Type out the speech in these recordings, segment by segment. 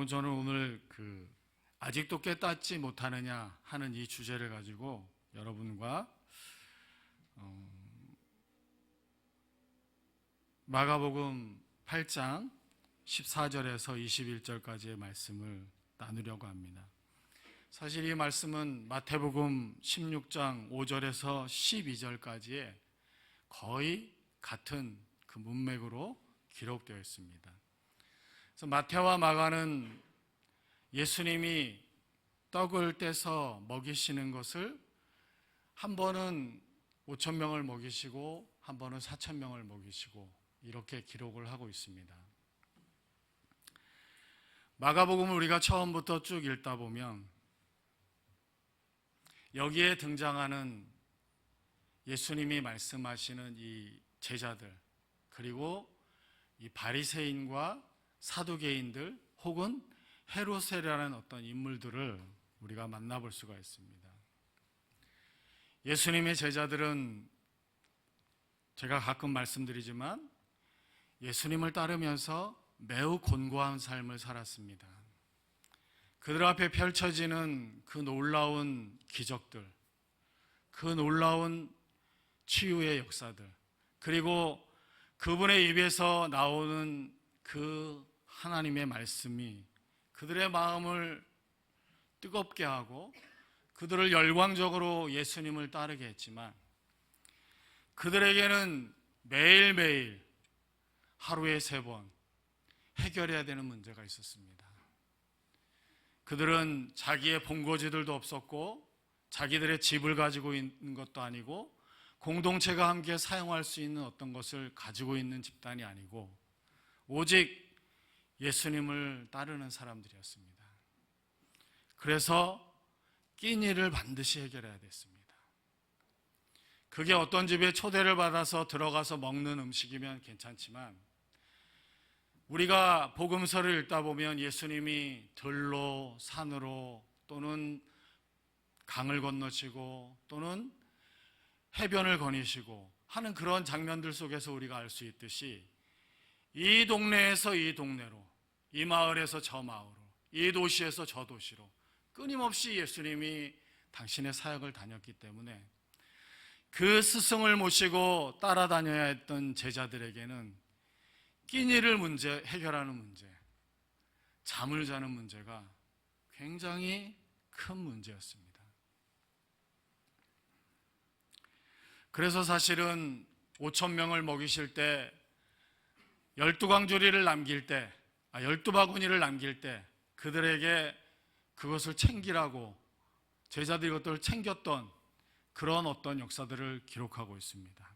여러분, 저는 오늘 아직도 깨닫지 못하느냐 하는 이 주제를 가지고 여러분과 마가복음 8장 14절에서 21절까지의 말씀을 나누려고 합니다. 사실 이 말씀은 마태복음 16장 5절에서 12절까지의 거의 같은 그 문맥으로 기록되어 있습니다. 그래서 마태와 마가는 예수님이 떡을 떼서 먹이시는 것을 한 번은 5,000명을 먹이시고 한 번은 4,000명을 먹이시고 이렇게 기록을 하고 있습니다. 마가복음을 우리가 처음부터 쭉 읽다 보면 여기에 등장하는 예수님이 말씀하시는 이 제자들, 그리고 이 바리새인과 사두개인들 혹은 헤롯이라는 어떤 인물들을 우리가 만나볼 수가 있습니다. 예수님의 제자들은 제가 가끔 말씀드리지만 예수님을 따르면서 매우 곤고한 삶을 살았습니다. 그들 앞에 펼쳐지는 그 놀라운 기적들, 그 놀라운 치유의 역사들, 그리고 그분의 입에서 나오는 그 하나님의 말씀이 그들의 마음을 뜨겁게 하고 그들을 열광적으로 예수님을 따르게 했지만, 그들에게는 매일매일 하루에 3번 해결해야 되는 문제가 있었습니다. 그들은 자기의 본거지들도 없었고 자기들의 집을 가지고 있는 것도 아니고 공동체가 함께 사용할 수 있는 어떤 것을 가지고 있는 집단이 아니고 오직 예수님을 따르는 사람들이었습니다. 그래서 끼니를 반드시 해결해야 됐습니다. 그게 어떤 집에 초대를 받아서 들어가서 먹는 음식이면 괜찮지만, 우리가 복음서를 읽다 보면 예수님이 들로 산으로 또는 강을 건너시고 또는 해변을 거니시고 하는 그런 장면들 속에서 우리가 알 수 있듯이 이 동네에서 이 동네로, 이 마을에서 저 마을로, 이 도시에서 저 도시로 끊임없이 예수님이 당신의 사역을 다녔기 때문에 그 스승을 모시고 따라다녀야 했던 제자들에게는 끼니를 해결하는 문제, 잠을 자는 문제가 굉장히 큰 문제였습니다. 그래서 사실은 5,000명을 먹이실 때 12광주리를 남길 때, 12바구니를 남길 때 그들에게 그것을 챙기라고 제자들이 그것들을 챙겼던 그런 어떤 역사들을 기록하고 있습니다.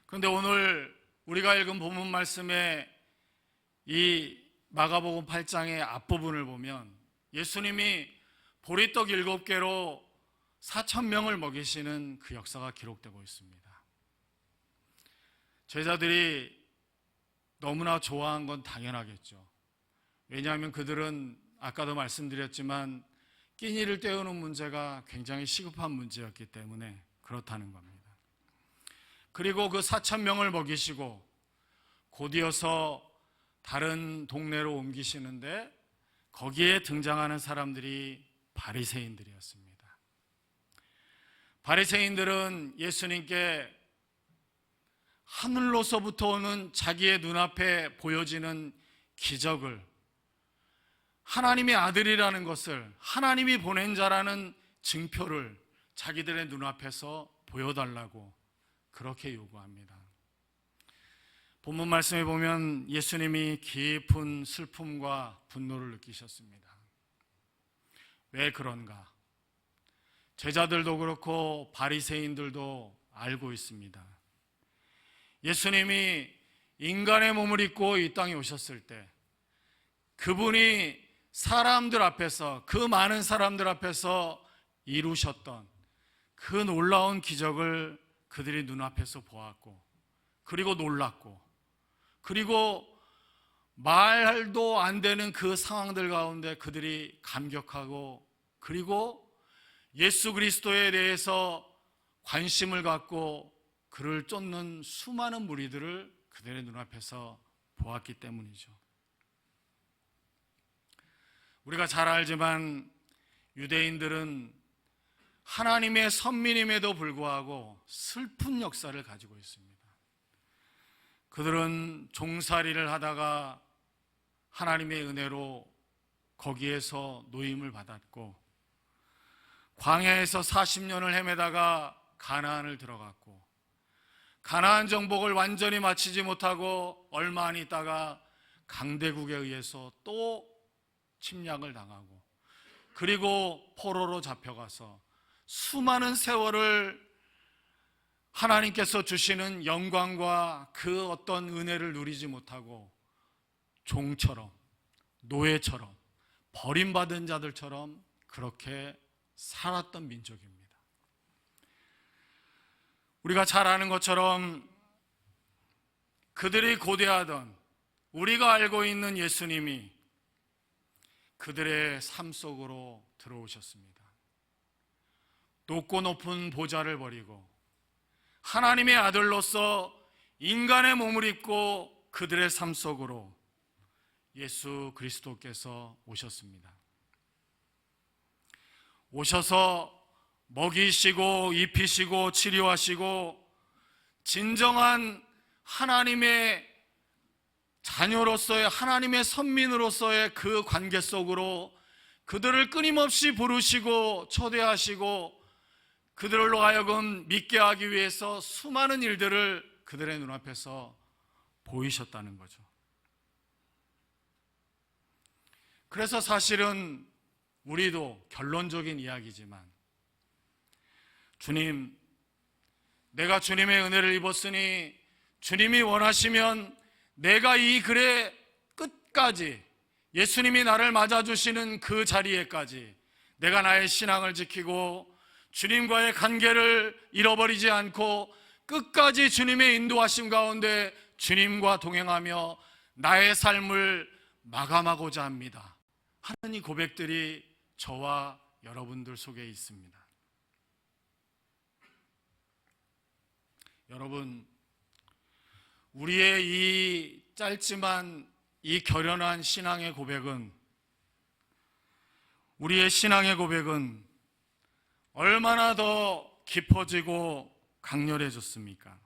그런데 오늘 우리가 읽은 본문 말씀의 이 마가복음 8장의 앞부분을 보면 예수님이 보리떡 7개로 4,000명을 먹이시는 그 역사가 기록되고 있습니다. 제자들이 너무나 좋아한 건 당연하겠죠. 왜냐하면 그들은 아까도 말씀드렸지만 끼니를 때우는 문제가 굉장히 시급한 문제였기 때문에 그렇다는 겁니다. 그리고 그 4,000명을 먹이시고 곧이어서 다른 동네로 옮기시는데 거기에 등장하는 사람들이 바리새인들이었습니다. 바리새인들은 예수님께 하늘로서부터 오는 자기의 눈앞에 보여지는 기적을, 하나님의 아들이라는 것을, 하나님이 보낸 자라는 증표를 자기들의 눈앞에서 보여달라고 그렇게 요구합니다. 본문 말씀에 보면 예수님이 깊은 슬픔과 분노를 느끼셨습니다. 왜 그런가? 제자들도 그렇고 바리새인들도 알고 있습니다. 예수님이 인간의 몸을 입고 이 땅에 오셨을 때 그분이 사람들 앞에서, 그 많은 사람들 앞에서 이루셨던 그 놀라운 기적을 그들이 눈앞에서 보았고, 그리고 놀랐고, 그리고 말도 안 되는 그 상황들 가운데 그들이 감격하고, 그리고 예수 그리스도에 대해서 관심을 갖고 그를 쫓는 수많은 무리들을 그들의 눈앞에서 보았기 때문이죠. 우리가 잘 알지만 유대인들은 하나님의 선민임에도 불구하고 슬픈 역사를 가지고 있습니다. 그들은 종살이를 하다가 하나님의 은혜로 거기에서 노임을 받았고, 광야에서 40년을 헤매다가 가나안을 들어갔고, 가나안 정복을 완전히 마치지 못하고 얼마 안 있다가 강대국에 의해서 또 침략을 당하고, 그리고 포로로 잡혀가서 수많은 세월을 하나님께서 주시는 영광과 그 어떤 은혜를 누리지 못하고 종처럼, 노예처럼, 버림받은 자들처럼 그렇게 살았던 민족입니다. 우리가 잘 아는 것처럼 그들이 고대하던, 우리가 알고 있는 예수님이 그들의 삶 속으로 들어오셨습니다. 높고 높은 보좌를 버리고 하나님의 아들로서 인간의 몸을 입고 그들의 삶 속으로 예수 그리스도께서 오셨습니다. 오셔서 먹이시고 입히시고 치료하시고 진정한 하나님의 자녀로서의, 하나님의 선민으로서의 그 관계 속으로 그들을 끊임없이 부르시고 초대하시고 그들로 하여금 믿게 하기 위해서 수많은 일들을 그들의 눈앞에서 보이셨다는 거죠. 그래서 사실은 우리도 결론적인 이야기지만, 주님, 내가 주님의 은혜를 입었으니 주님이 원하시면 내가 이 글의 끝까지, 예수님이 나를 맞아주시는 그 자리에까지 내가 나의 신앙을 지키고 주님과의 관계를 잃어버리지 않고 끝까지 주님의 인도하심 가운데 주님과 동행하며 나의 삶을 마감하고자 합니다 하는 이 고백들이 저와 여러분들 속에 있습니다. 여러분, 우리의 이 짧지만 이 결연한 신앙의 고백은, 우리의 신앙의 고백은 얼마나 더 깊어지고 강렬해졌습니까?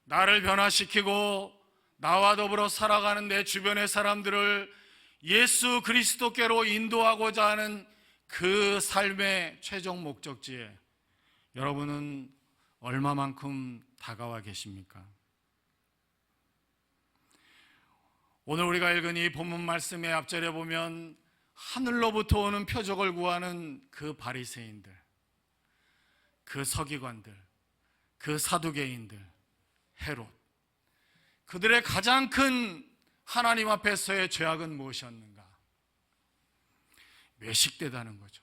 나를 변화시키고 나와 더불어 살아가는 내 주변의 사람들을 예수 그리스도께로 인도하고자 하는 그 삶의 최종 목적지에 여러분은 얼마만큼 다가와 계십니까? 오늘 우리가 읽은 이 본문 말씀의 앞절에 보면 하늘로부터 오는 표적을 구하는 그 바리새인들, 그 서기관들, 그 사두개인들, 헤롯, 그들의 가장 큰 하나님 앞에서의 죄악은 무엇이었는가? 외식되다는 거죠.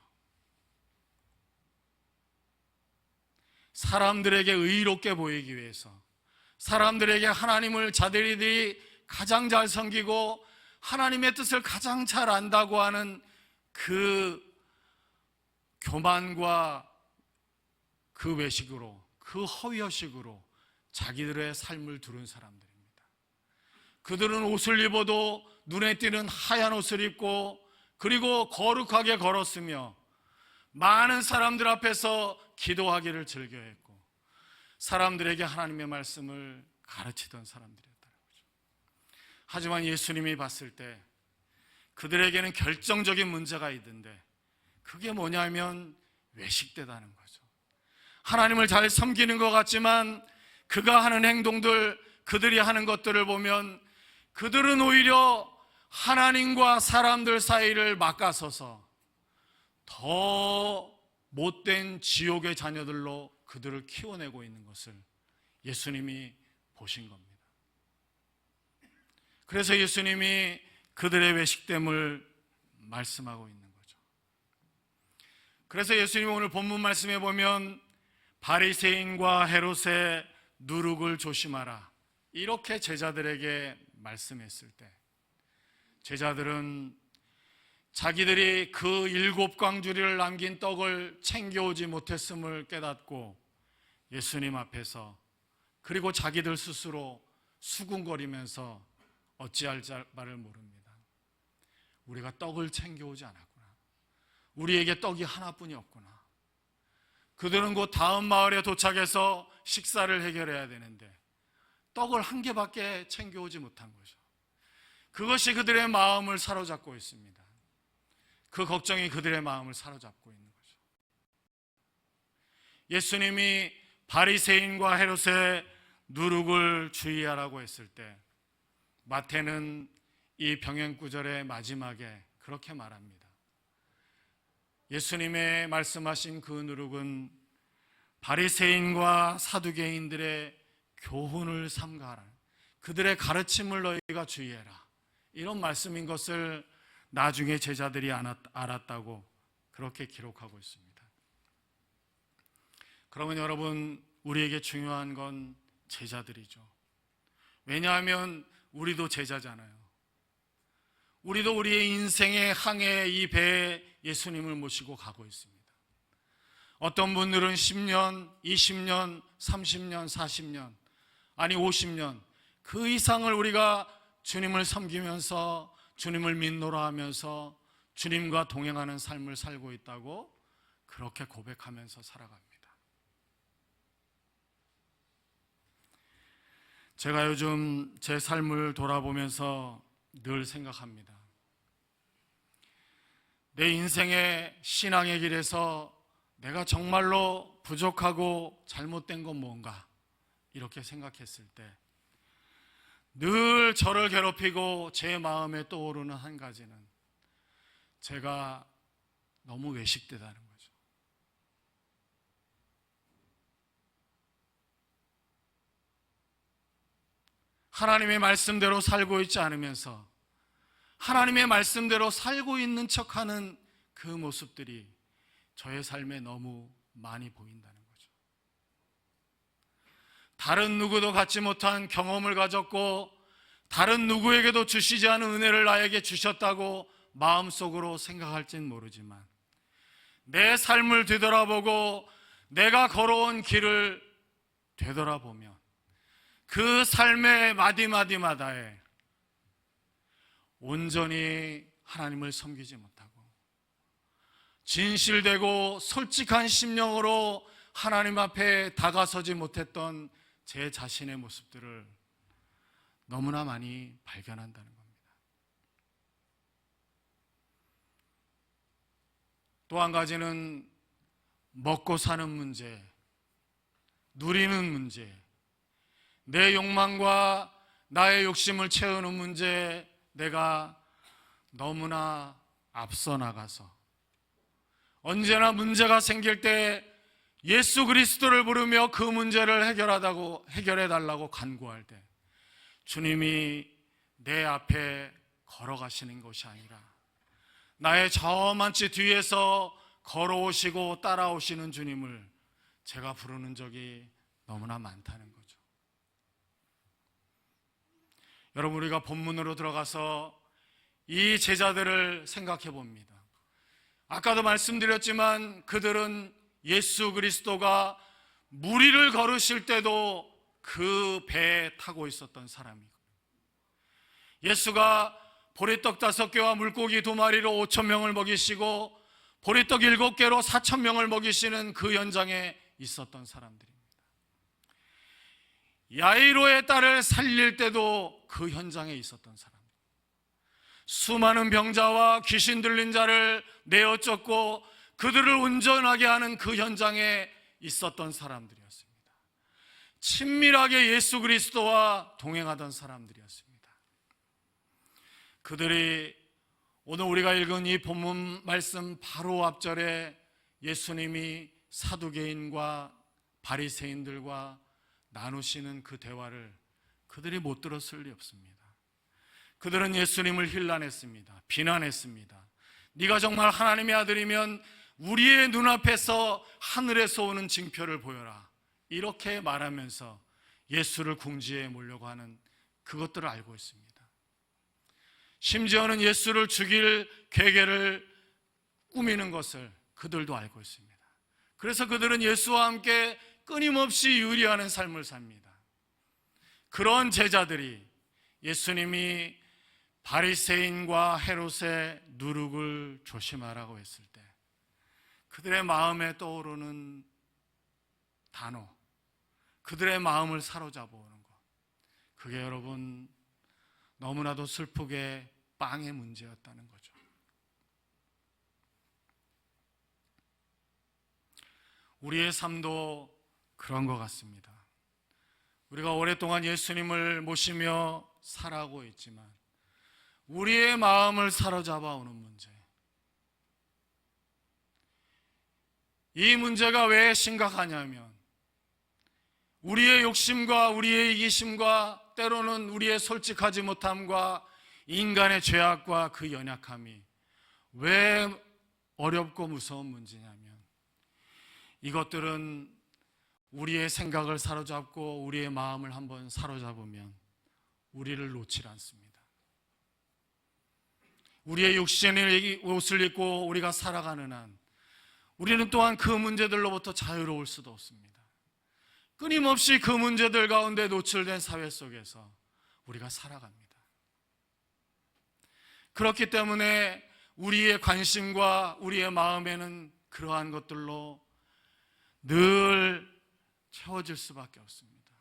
사람들에게 의롭게 보이기 위해서, 사람들에게 하나님을 자들이 가장 잘 섬기고 하나님의 뜻을 가장 잘 안다고 하는 그 교만과 그 외식으로, 그 허위의식으로 자기들의 삶을 두른 사람들입니다. 그들은 옷을 입어도 눈에 띄는 하얀 옷을 입고, 그리고 거룩하게 걸었으며 많은 사람들 앞에서 기도하기를 즐겨했고 사람들에게 하나님의 말씀을 가르치던 사람들이었다는 거죠. 하지만 예수님이 봤을 때 그들에게는 결정적인 문제가 있는데, 그게 뭐냐면 외식되다는 거죠. 하나님을 잘 섬기는 것 같지만 그가 하는 행동들, 그들이 하는 것들을 보면 그들은 오히려 하나님과 사람들 사이를 막아서서 더 못된 지옥의 자녀들로 그들을 키워내고 있는 것을 예수님이 보신 겁니다. 그래서 예수님이 그들의 외식됨을 말씀하고 있는 거죠. 그래서 예수님이 오늘 본문 말씀에 보면 바리새인과 헤롯의 누룩을 조심하라, 이렇게 제자들에게 말씀했을 때, 제자들은 자기들이 그 7 광주리를 남긴 떡을 챙겨오지 못했음을 깨닫고 예수님 앞에서, 그리고 자기들 스스로 수군거리면서 어찌할 바를 모릅니다. 우리가 떡을 챙겨오지 않았구나. 우리에게 떡이 하나뿐이 없구나. 그들은 곧 다음 마을에 도착해서 식사를 해결해야 되는데 떡을 한 개밖에 챙겨오지 못한 거죠. 그것이 그들의 마음을 사로잡고 있습니다. 그 걱정이 그들의 마음을 사로잡고 있는 거죠. 예수님이 바리새인과 헤롯의 누룩을 주의하라고 했을 때 마태는 이 병행구절의 마지막에 그렇게 말합니다. 예수님의 말씀하신 그 누룩은 바리새인과 사두개인들의 교훈을 삼가하라. 그들의 가르침을 너희가 주의해라. 이런 말씀인 것을 나중에 제자들이 알았다고 그렇게 기록하고 있습니다. 그러면 여러분, 우리에게 중요한 건 제자들이죠. 왜냐하면 우리도 제자잖아요. 우리도 우리의 인생의 항해 이 배에 예수님을 모시고 가고 있습니다. 어떤 분들은 10년, 20년, 30년, 40년, 아니 50년 그 이상을 우리가 주님을 섬기면서 주님을 믿노라 하면서 주님과 동행하는 삶을 살고 있다고 그렇게 고백하면서 살아갑니다. 제가 요즘 제 삶을 돌아보면서 늘 생각합니다. 내 인생의 신앙의 길에서 내가 정말로 부족하고 잘못된 건 뭔가 이렇게 생각했을 때 늘 저를 괴롭히고 제 마음에 떠오르는 한 가지는 제가 너무 외식되다는 거죠. 하나님의 말씀대로 살고 있지 않으면서 하나님의 말씀대로 살고 있는 척하는 그 모습들이 저의 삶에 너무 많이 보인다는 거죠. 다른 누구도 갖지 못한 경험을 가졌고 다른 누구에게도 주시지 않은 은혜를 나에게 주셨다고 마음속으로 생각할진 모르지만 내 삶을 되돌아보고 내가 걸어온 길을 되돌아보면 그 삶의 마디마디마다에 온전히 하나님을 섬기지 못하고 진실되고 솔직한 심령으로 하나님 앞에 다가서지 못했던 제 자신의 모습들을 너무나 많이 발견한다는 겁니다. 또 한 가지는 먹고 사는 문제, 누리는 문제, 내 욕망과 나의 욕심을 채우는 문제, 내가 너무나 앞서 나가서 언제나 문제가 생길 때 예수 그리스도를 부르며 그 문제를 해결해달라고 간구할 때 주님이 내 앞에 걸어가시는 것이 아니라 나의 저만치 뒤에서 걸어오시고 따라오시는 주님을 제가 부르는 적이 너무나 많다는 거죠. 여러분, 우리가 본문으로 들어가서 이 제자들을 생각해 봅니다. 아까도 말씀드렸지만 그들은 예수 그리스도가 무리를 걸으실 때도 그 배에 타고 있었던 사람이고 예수가 보리떡 5개와 물고기 2마리로 5,000명을 먹이시고 보리떡 7개로 4,000명을 먹이시는 그 현장에 있었던 사람들입니다. 야이로의 딸을 살릴 때도 그 현장에 있었던 사람, 수많은 병자와 귀신 들린 자를 내어 쫓고 그들을 온전하게 하는 그 현장에 있었던 사람들이었습니다. 친밀하게 예수 그리스도와 동행하던 사람들이었습니다. 그들이 오늘 우리가 읽은 이 본문 말씀 바로 앞절에 예수님이 사두개인과 바리새인들과 나누시는 그 대화를 그들이 못 들었을 리 없습니다. 그들은 예수님을 힐난했습니다. 비난했습니다. 네가 정말 하나님의 아들이면 우리의 눈앞에서 하늘에서 오는 징표를 보여라, 이렇게 말하면서 예수를 궁지에 몰려고 하는 그것들을 알고 있습니다. 심지어는 예수를 죽일 계획을 꾸미는 것을 그들도 알고 있습니다. 그래서 그들은 예수와 함께 끊임없이 유리하는 삶을 삽니다. 그런 제자들이 예수님이 바리새인과 헤롯의 누룩을 조심하라고 했을 때 그들의 마음에 떠오르는 단어, 그들의 마음을 사로잡아 오는 것, 그게 여러분 너무나도 슬프게 빵의 문제였다는 거죠. 우리의 삶도 그런 것 같습니다. 우리가 오랫동안 예수님을 모시며 살아가고 있지만 우리의 마음을 사로잡아 오는 문제, 이 문제가 왜 심각하냐면 우리의 욕심과 우리의 이기심과 때로는 우리의 솔직하지 못함과 인간의 죄악과 그 연약함이 왜 어렵고 무서운 문제냐면 이것들은 우리의 생각을 사로잡고 우리의 마음을 한번 사로잡으면 우리를 놓질 않습니다. 우리의 육신의 옷을 입고 우리가 살아가는 한 우리는 또한 그 문제들로부터 자유로울 수도 없습니다. 끊임없이 그 문제들 가운데 노출된 사회 속에서 우리가 살아갑니다. 그렇기 때문에 우리의 관심과 우리의 마음에는 그러한 것들로 늘 채워질 수밖에 없습니다.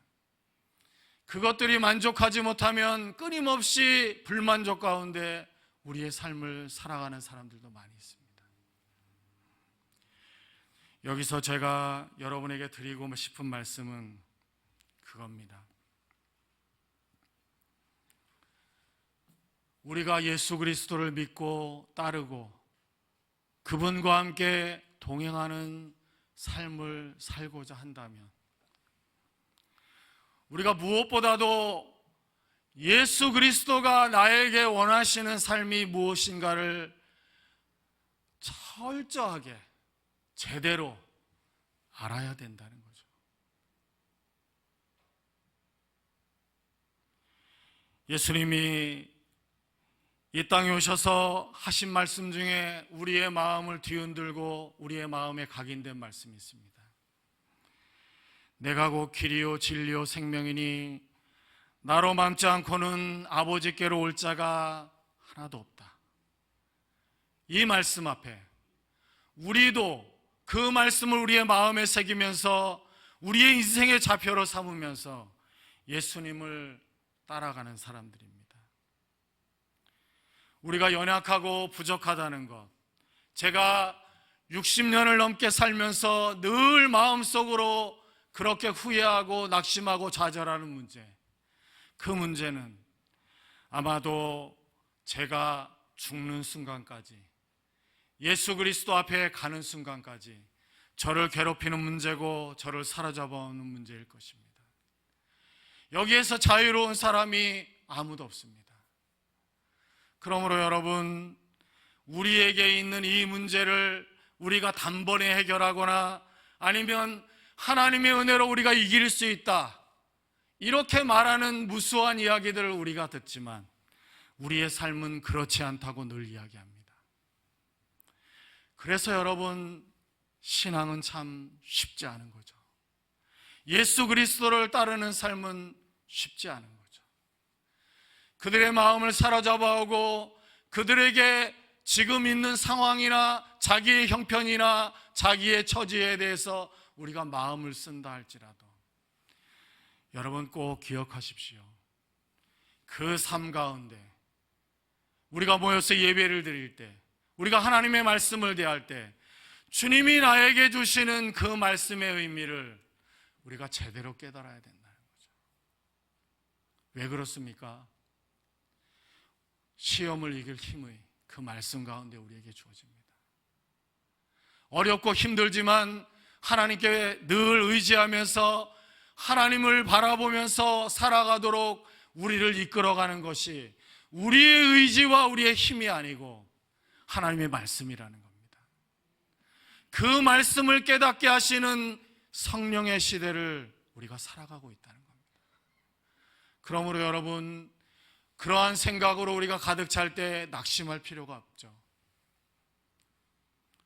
그것들이 만족하지 못하면 끊임없이 불만족 가운데 우리의 삶을 살아가는 사람들도 많이 있습니다. 여기서 제가 여러분에게 드리고 싶은 말씀은 그겁니다. 우리가 예수 그리스도를 믿고 따르고 그분과 함께 동행하는 삶을 살고자 한다면 우리가 무엇보다도 예수 그리스도가 나에게 원하시는 삶이 무엇인가를 철저하게 제대로 알아야 된다는 거죠. 예수님이 이 땅에 오셔서 하신 말씀 중에 우리의 마음을 뒤흔들고 우리의 마음에 각인된 말씀이 있습니다. 내가 곧 길이요 진리요 생명이니 나로 맘지 않고는 아버지께로 올 자가 하나도 없다. 이 말씀 앞에 우리도 그 말씀을 우리의 마음에 새기면서 우리의 인생의 좌표로 삼으면서 예수님을 따라가는 사람들입니다. 우리가 연약하고 부족하다는 것, 제가 60년을 넘게 살면서 늘 마음속으로 그렇게 후회하고 낙심하고 좌절하는 문제, 그 문제는 아마도 제가 죽는 순간까지, 예수 그리스도 앞에 가는 순간까지 저를 괴롭히는 문제고 저를 사로잡아오는 문제일 것입니다. 여기에서 자유로운 사람이 아무도 없습니다. 그러므로 여러분, 우리에게 있는 이 문제를 우리가 단번에 해결하거나 아니면 하나님의 은혜로 우리가 이길 수 있다, 이렇게 말하는 무수한 이야기들을 우리가 듣지만 우리의 삶은 그렇지 않다고 늘 이야기합니다. 그래서 여러분, 신앙은 참 쉽지 않은 거죠. 예수 그리스도를 따르는 삶은 쉽지 않은 거죠. 그들의 마음을 사로잡아오고 그들에게 지금 있는 상황이나 자기의 형편이나 자기의 처지에 대해서 우리가 마음을 쓴다 할지라도 여러분 꼭 기억하십시오. 그 삶 가운데 우리가 모여서 예배를 드릴 때, 우리가 하나님의 말씀을 대할 때 주님이 나에게 주시는 그 말씀의 의미를 우리가 제대로 깨달아야 된다는 거죠. 왜 그렇습니까? 시험을 이길 힘의 그 말씀 가운데 우리에게 주어집니다. 어렵고 힘들지만 하나님께 늘 의지하면서 하나님을 바라보면서 살아가도록 우리를 이끌어가는 것이 우리의 의지와 우리의 힘이 아니고 하나님의 말씀이라는 겁니다. 그 말씀을 깨닫게 하시는 성령의 시대를 우리가 살아가고 있다는 겁니다. 그러므로 여러분, 그러한 생각으로 우리가 가득 찰 때 낙심할 필요가 없죠.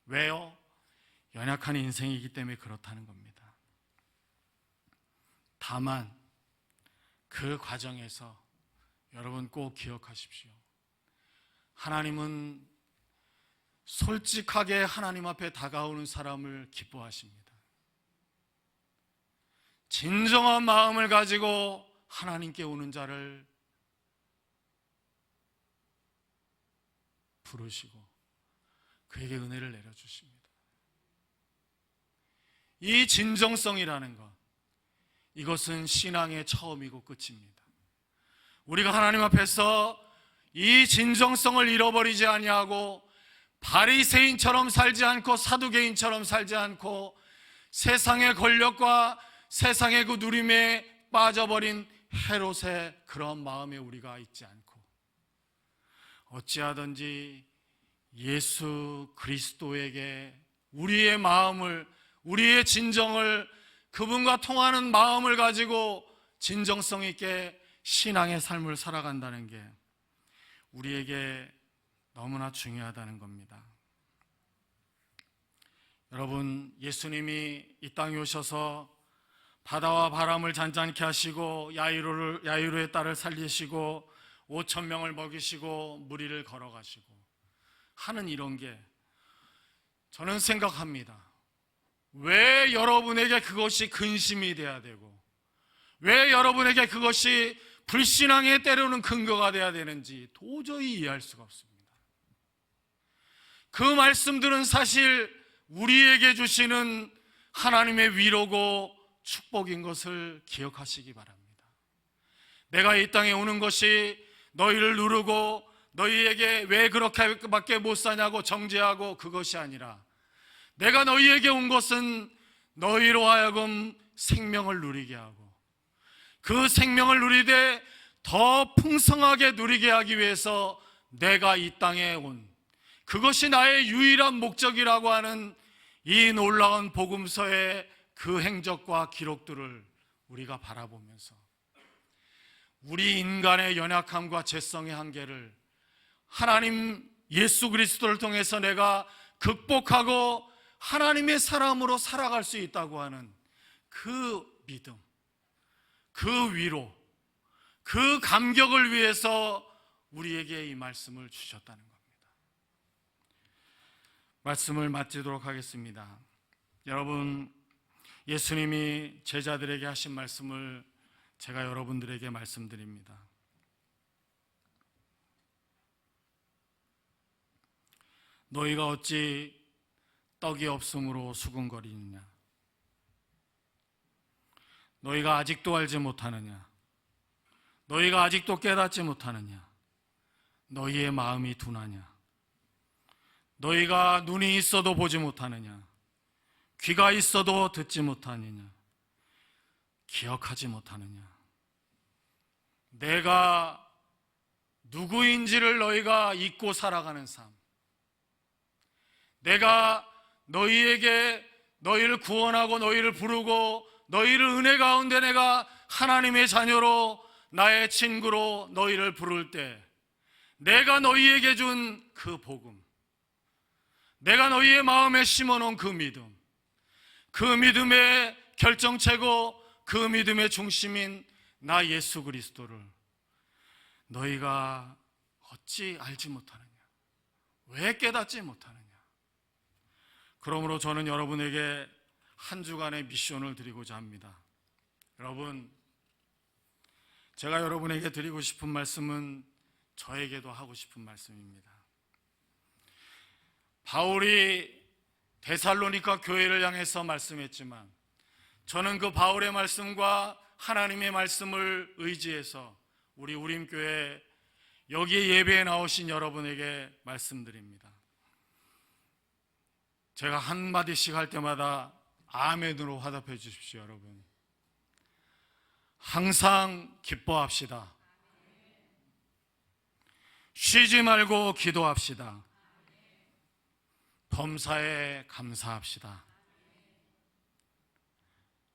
왜요? 연약한 인생이기 때문에 그렇다는 겁니다. 다만 그 과정에서 여러분 꼭 기억하십시오. 하나님은 솔직하게 하나님 앞에 다가오는 사람을 기뻐하십니다. 진정한 마음을 가지고 하나님께 오는 자를 부르시고 그에게 은혜를 내려주십니다. 이 진정성이라는 것, 이것은 신앙의 처음이고 끝입니다. 우리가 하나님 앞에서 이 진정성을 잃어버리지 아니하고 바리새인처럼 살지 않고 사두개인처럼 살지 않고 세상의 권력과 세상의 그 누림에 빠져버린 헤롯의 그런 마음에 우리가 있지 않고 어찌하든지 예수 그리스도에게 우리의 마음을, 우리의 진정을, 그분과 통하는 마음을 가지고 진정성 있게 신앙의 삶을 살아간다는 게 우리에게 너무나 중요하다는 겁니다. 여러분, 예수님이 이 땅에 오셔서 바다와 바람을 잔잔케 하시고 야이로의 딸을 살리시고 5,000명을 먹이시고 무리를 걸어가시고 하는 이런 게 저는 생각합니다. 왜 여러분에게 그것이 근심이 돼야 되고 왜 여러분에게 그것이 불신앙에 때로는 근거가 돼야 되는지 도저히 이해할 수가 없습니다. 그 말씀들은 사실 우리에게 주시는 하나님의 위로고 축복인 것을 기억하시기 바랍니다. 내가 이 땅에 오는 것이 너희를 누르고 너희에게 왜 그렇게밖에 못 사냐고 정죄하고 그것이 아니라 내가 너희에게 온 것은 너희로 하여금 생명을 누리게 하고 그 생명을 누리되 더 풍성하게 누리게 하기 위해서 내가 이 땅에 온, 그것이 나의 유일한 목적이라고 하는 이 놀라운 복음서의 그 행적과 기록들을 우리가 바라보면서 우리 인간의 연약함과 죄성의 한계를 하나님 예수 그리스도를 통해서 내가 극복하고 하나님의 사람으로 살아갈 수 있다고 하는 그 믿음, 그 위로, 그 감격을 위해서 우리에게 이 말씀을 주셨다는 겁니다. 말씀을 마치도록 하겠습니다. 여러분, 예수님이 제자들에게 하신 말씀을 제가 여러분들에게 말씀드립니다. 너희가 어찌 떡이 없음으로 수군거리느냐? 너희가 아직도 알지 못하느냐? 너희가 아직도 깨닫지 못하느냐? 너희의 마음이 둔하냐? 너희가 눈이 있어도 보지 못하느냐? 귀가 있어도 듣지 못하느냐? 기억하지 못하느냐? 내가 누구인지를 너희가 잊고 살아가는 삶, 내가 너희에게 너희를 구원하고 너희를 부르고 너희를 은혜 가운데 내가 하나님의 자녀로 나의 친구로 너희를 부를 때 내가 너희에게 준 그 복음, 내가 너희의 마음에 심어놓은 그 믿음, 그 믿음의 결정체고 그 믿음의 중심인 나 예수 그리스도를 너희가 어찌 알지 못하느냐? 왜 깨닫지 못하느냐? 그러므로 저는 여러분에게 한 주간의 미션을 드리고자 합니다. 여러분, 제가 여러분에게 드리고 싶은 말씀은 저에게도 하고 싶은 말씀입니다. 바울이 데살로니가 교회를 향해서 말씀했지만 저는 그 바울의 말씀과 하나님의 말씀을 의지해서 우리 우림교회 여기 예배에 나오신 여러분에게 말씀드립니다. 제가 한마디씩 할 때마다 아멘으로 화답해 주십시오. 여러분, 항상 기뻐합시다. 쉬지 말고 기도합시다. 범사에 감사합시다.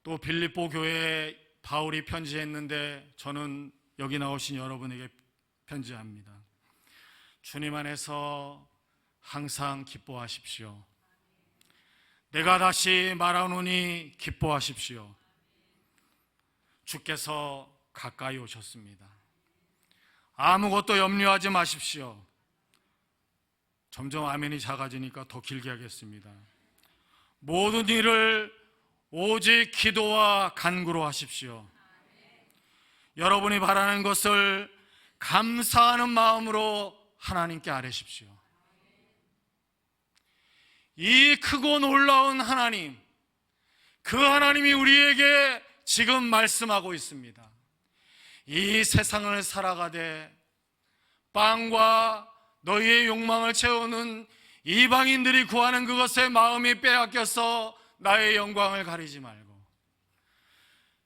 또 빌립보 교회에 바울이 편지했는데 저는 여기 나오신 여러분에게 편지합니다. 주님 안에서 항상 기뻐하십시오. 내가 다시 말하노니 기뻐하십시오. 주께서 가까이 오셨습니다. 아무것도 염려하지 마십시오. 점점 아멘이 작아지니까 더 길게 하겠습니다. 모든 일을 오직 기도와 간구로 하십시오. 여러분이 바라는 것을 감사하는 마음으로 하나님께 아뢰십시오. 이 크고 놀라운 하나님, 그 하나님이 우리에게 지금 말씀하고 있습니다. 이 세상을 살아가되 빵과 너희의 욕망을 채우는 이방인들이 구하는 그것에 마음이 빼앗겨서 나의 영광을 가리지 말고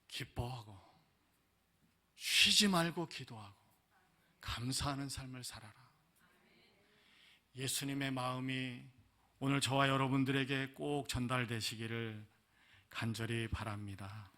기뻐하고 쉬지 말고 기도하고 감사하는 삶을 살아라. 예수님의 마음이 오늘 저와 여러분들에게 꼭 전달되시기를 간절히 바랍니다.